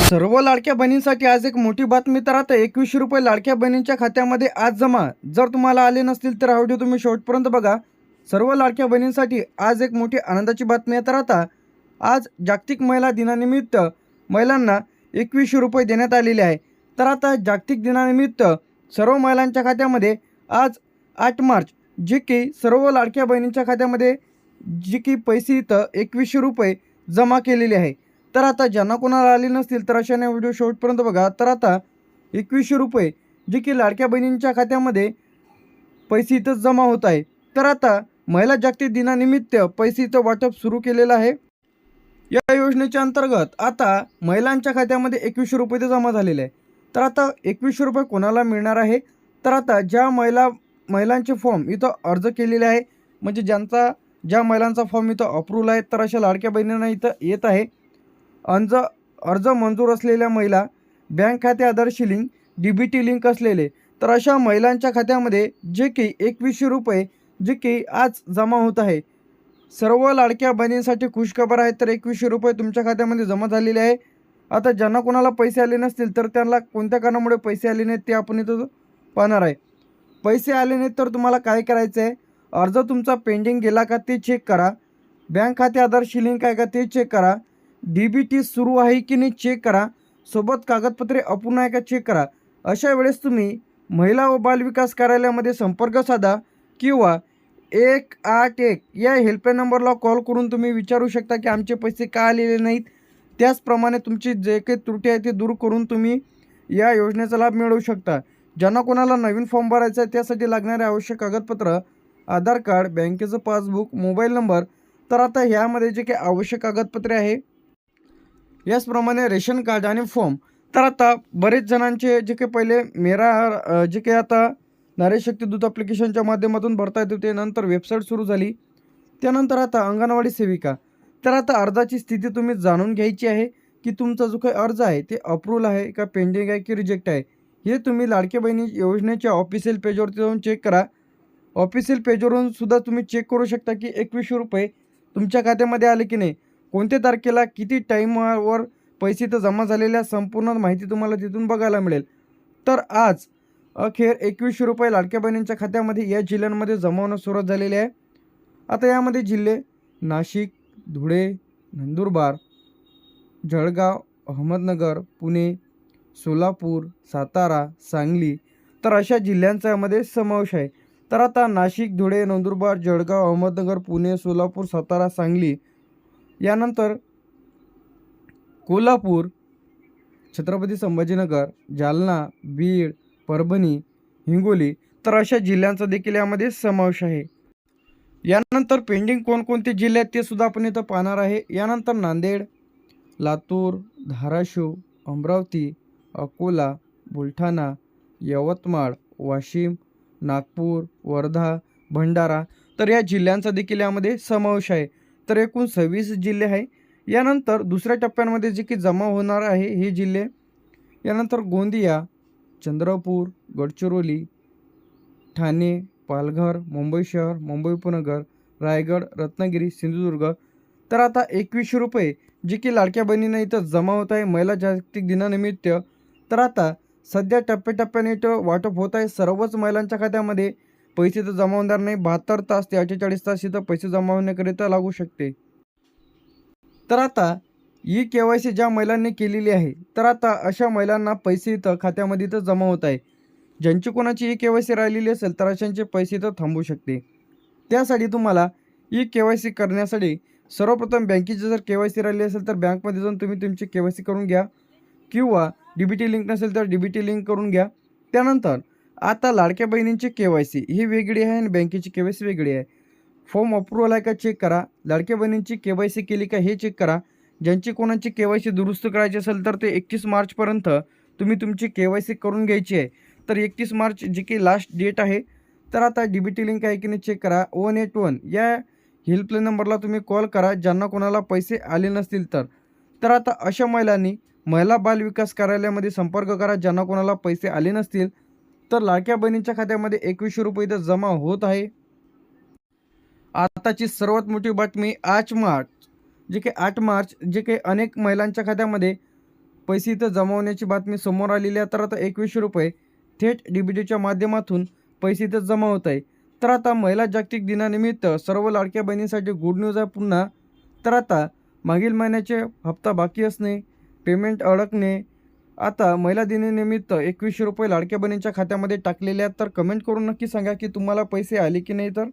सर्व लाडक्या बहिणींसाठी आज एक मोठी बातमी. तर आता 2100 रुपये लाडक्या बहिणींच्या खात्यामध्ये आज जमा. जर तुम्हाला आले नसतील तर हा व्हिडिओ तुम्ही शेवटपर्यंत बघा. सर्व लाडक्या बहिणींसाठी आज एक मोठी आनंदाची बातमी आहे. तर आता आज जागतिक महिला दिनानिमित्त महिलांना 2100 रुपये देण्यात आलेले आहे. तर आता जागतिक दिनानिमित्त सर्व महिलांच्या खात्यामध्ये आज 8 मार्च जे की सर्व लाडक्या बहिणींच्या खात्यामध्ये जे की पैसे इथं 2100 रुपये जमा केलेले आहे. तर आता ज्यांना कोणाला आले नसतील तर अशाने व्हिडिओ शेवटपर्यंत बघा. तर आता 2100 रुपये जे की लाडक्या बहिणींच्या खात्यामध्ये पैसे इथं जमा होत आहे. तर आता महिला जागतिक दिनानिमित्त पैसे इथं वाटप सुरू केलेलं आहे. या योजनेच्या अंतर्गत आता महिलांच्या खात्यामध्ये 2100 रुपये ते जमा झालेले आहे. तर आता 2100 रुपये कोणाला मिळणार आहे. तर आता ज्या महिलांचे फॉर्म इथं अर्ज केलेले आहे, म्हणजे ज्या महिलांचा फॉर्म इथं अप्रूव्हल आहे, तर अशा लाडक्या बहिणींना इथं येत आहे. अर्ज मंजूर असलेल्या महिला, बँक खाते आधारशी लिंक, DBT लिंक असलेले, तर अशा महिलांच्या खात्यामध्ये जे की 2100 रुपये जे की आज जमा होत आहे. सर्व लाडक्या बहिणींसाठी खुशखबर आहे. तर 2100 रुपये तुमच्या खात्यामध्ये जमा झालेले आहे. आता ज्यांना कोणाला पैसे आले नसतील तर त्यांना कोणत्या कारणामुळे पैसे आले नाहीत ते आपण इथं पाहणार आहे. पैसे आले नाहीत तर तुम्हाला काय करायचं आहे, अर्ज तुमचा पेंडिंग गेला का ते चेक करा, बँक खाते आधारशी लिंक आहे का ते चेक करा, DBT सुरू आहे की नाही चेक करा, सोबत कागदपत्रे अपूर्ण आहे का चेक करा. अशा वेळेस तुम्ही महिला व बालविकास कार्यालयामध्ये संपर्क साधा किंवा 181 या हेल्पलाईन नंबरला कॉल करून तुम्ही विचारू शकता की आमचे पैसे का आलेले नाहीत. त्याचप्रमाणे तुमची जे काही त्रुटी आहे ते दूर करून तुम्ही या योजनेचा लाभ मिळवू शकता. ज्यांना कोणाला नवीन फॉर्म भरायचा आहे त्यासाठी लागणारे आवश्यक कागदपत्र, आधार कार्ड, बँकेचं पासबुक, मोबाईल नंबर. तर आता ह्यामध्ये जे काही आवश्यक कागदपत्रे आहे याचप्रमाणे रेशन कार्ड आणि फॉर्म. तर आता बरेच जणांचे जे काही पहिले जे काही आता नारी शक्ती दूत ॲप्लिकेशनच्या माध्यमातून भरता येत होते, नंतर वेबसाईट सुरू झाली, त्यानंतर आता अंगणवाडी सेविका. तर आता अर्जाची स्थिती तुम्ही जाणून घ्यायची आहे की तुमचा जो काही अर्ज आहे ते अप्रूव्हल आहे का, पेंडिंग आहे की रिजेक्ट आहे. हे तुम्ही लाडकी बहिणी योजनेच्या ऑफिशियल पेजवरती जाऊन चेक करा. ऑफिशियल पेजवरून सुद्धा तुम्ही चेक करू शकता की 2100 रुपये तुमच्या खात्यामध्ये आले की नाही, कोणत्या तारखेला किती टाईमवर पैसे तर जमा झालेल्या संपूर्ण माहिती तुम्हाला तिथून बघायला मिळेल. तर आज अखेर 2100 रुपये लाडक्या बहिणींच्या खात्यामध्ये या जिल्ह्यांमध्ये जमा होणं सुरुवात झालेली आहे. आता यामध्ये जिल्हे नाशिक, धुळे, नंदुरबार, जळगाव, अहमदनगर, पुणे, सोलापूर, सातारा, सांगली, तर अशा जिल्ह्यांचा यामध्ये समावेश आहे. तर आता नाशिक, धुळे, नंदुरबार, जळगाव, अहमदनगर, पुणे, सोलापूर, सातारा, सांगली, यानंतर कोल्हापूर, छत्रपती संभाजीनगर, जालना, बीड, परभणी, हिंगोली, तर अशा जिल्ह्यांचा देखील यामध्ये समावेश आहे. यानंतर पेंडिंग कोणकोणते जिल्हे आहेत ते सुद्धा आपण इथं पाहणार आहे. यानंतर नांदेड, लातूर, धाराशिव, अमरावती, अकोला, बुलढाणा, यवतमाळ, वाशिम, नागपूर, वर्धा, भंडारा, तर या जिल्ह्यांचा देखील यामध्ये समावेश आहे. तर एकूण 26 जिल्हे आहे. यानंतर दुसऱ्या टप्प्यांमध्ये जे की जमा होणार आहे हे जिल्हे, यानंतर गोंदिया, चंद्रपूर, गडचिरोली, ठाणे, पालघर, मुंबई शहर, मुंबई उपनगर, रायगड, रत्नागिरी, सिंधुदुर्ग. तर आता 2100 रुपये जे की लाडक्या बहिणींना इथं जमा होत आहे महिला जागतिक दिनानिमित्त. तर आता सध्या टप्प्याटप्प्याने इथं वाटप होत आहे. सर्वच महिलांच्या खात्यामध्ये पैसे तर जमा होणार नाही. 72 तास ते 48 तास इथं पैसे जमा होण्याकरिता लागू शकते. तर आता KYC ज्या महिलांनी केलेली आहे, तर आता अशा महिलांना पैसे इथं खात्यामध्ये इथं जमा होत आहे. ज्यांची कोणाची KYC राहिलेली असेल तर अशांचे पैसे इथं थांबू शकते. त्यासाठी तुम्हाला KYC करण्यासाठी सर्वप्रथम बँकेची जर KYC राहिली असेल तर बँकमध्ये जाऊन तुम्ही तुमची KYC करून घ्या किंवा DBT लिंक नसेल तर DBT लिंक करून घ्या. त्यानंतर आता लाडक्या बहिणींची KYC ही वेगळी आहे आणि बँकेची KYC वेगळी आहे. फॉर्म अप्रूव्हल आहे का चेक करा, लाडक्या बहिणींची KYC केली का हे चेक करा. ज्यांची कोणाची KYC दुरुस्त करायची असेल तर ते 31 मार्चपर्यंत तुम्ही तुमची KYC करून घ्यायची आहे. तर 31 मार्च जी की लास्ट डेट आहे. तर आता DBT लिंक आहे की नाही चेक करा. 181 या हेल्पलाईन नंबरला तुम्ही कॉल करा ज्यांना कोणाला पैसे आले नसतील तर. तर आता अशा महिलांनी महिला बाल विकास कार्यालयामध्ये संपर्क करा ज्यांना कोणाला पैसे आले नसतील. तर लाडक्या बहिणींच्या खात्यामध्ये 2100 रुपये इथं जमा होत आहे. आताची सर्वात मोठी बातमी 8 मार्च जे काही अनेक महिलांच्या खात्यामध्ये पैसे इथं जमा होण्याची बातमी समोर आलेली आहे. तर आता 2100 रुपये थेट DBTच्या माध्यमातून पैसे इथं जमा होत आहे. तर आता महिला जागतिक दिनानिमित्त सर्व लाडक्या बहिणींसाठी गुड न्यूज आहे पुन्हा. तर आता मागील महिन्याचे हप्ता बाकी असणे, पेमेंट अडकणे, आता महिला दिनानिमित्त 2100 रुपये लाडक्या बहिणींच्या खात्यामध्ये टाकलेले आहेत. तर कमेंट करून नक्की सांगा की तुम्हाला पैसे आले की नाही. तर